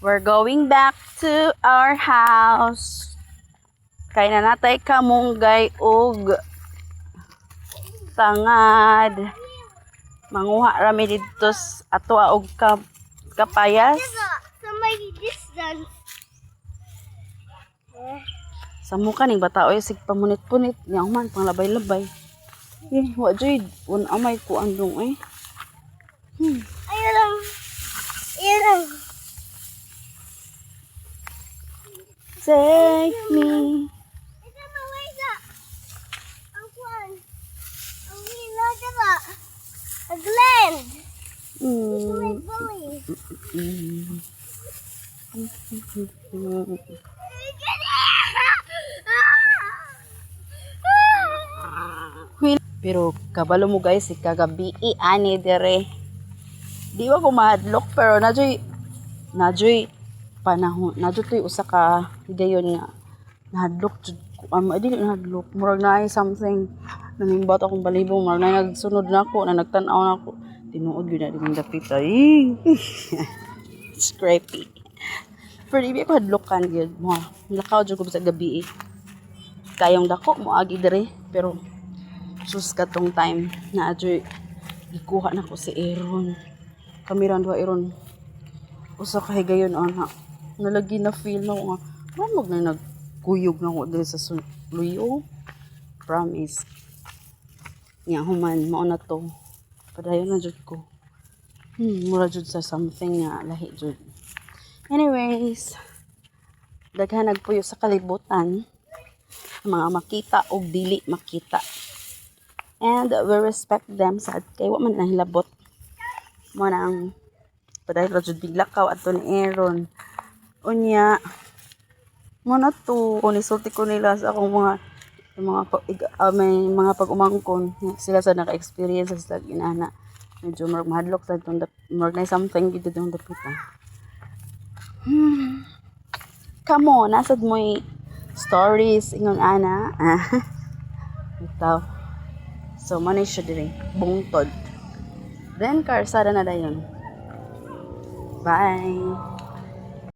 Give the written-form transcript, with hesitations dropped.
We're going back to our house. Kay na natay kamunggay og tangad. Manguha rami dito ato og kapayas. Somebody distance. Sa mukha ning bata oy sig pamunit-punit nya man panglabay-labay. Wa joy un amay ko andong eh. Ayun lang. Ayun lang. Take me. Ito mawisa. Ang kuwan. Ang hilo, diba? A blend. Ito may bully. Pero kabalo mo guys, kagabi ani dere. Di ba ko mahadlok pero najoy panahon. Najoy usa ka higayon nga nahadlok jud ko. Dili nahadlok. Murag na ay something nanimbat akong balibong. Murag na nagsunod na ako, na nagtan-aw na ako. Tinuod yun na din dapit. Ay! It's creepy. Pero di ba ko hadlokan yun. Lakaw dyan ko sa gabi eh. Kayong dako mo agi dere. Pero sus katong time na adyoy ikuha na ko si Aaron. Kamiran do Aaron. Usa ka higayon ana. Nalagi na feel na ko nga. Mag na nagkuyog na ko diri sa luyo. Promise. Nya human mao na to. Padayon na jud ko. Mura jud sa something nga lahi jud. Anyways, daghan nagpuyo sa kalibutan. Mga makita o dili makita. And we respect them sa kay wa man nahilabot mo na ang padayon ra jud biglakaw ato ni Aaron. Unya mo na to kung isulti ko nila sa akong may mga pag-umangkon sila sa naka-experience sa inana. Medyo mahadlok sa itong na something dito itong dapitan. Come on, nasad mo stories ingon ana. Ito. So, manay siya diri. Bungtod. Then, karsada na dayon. Bye!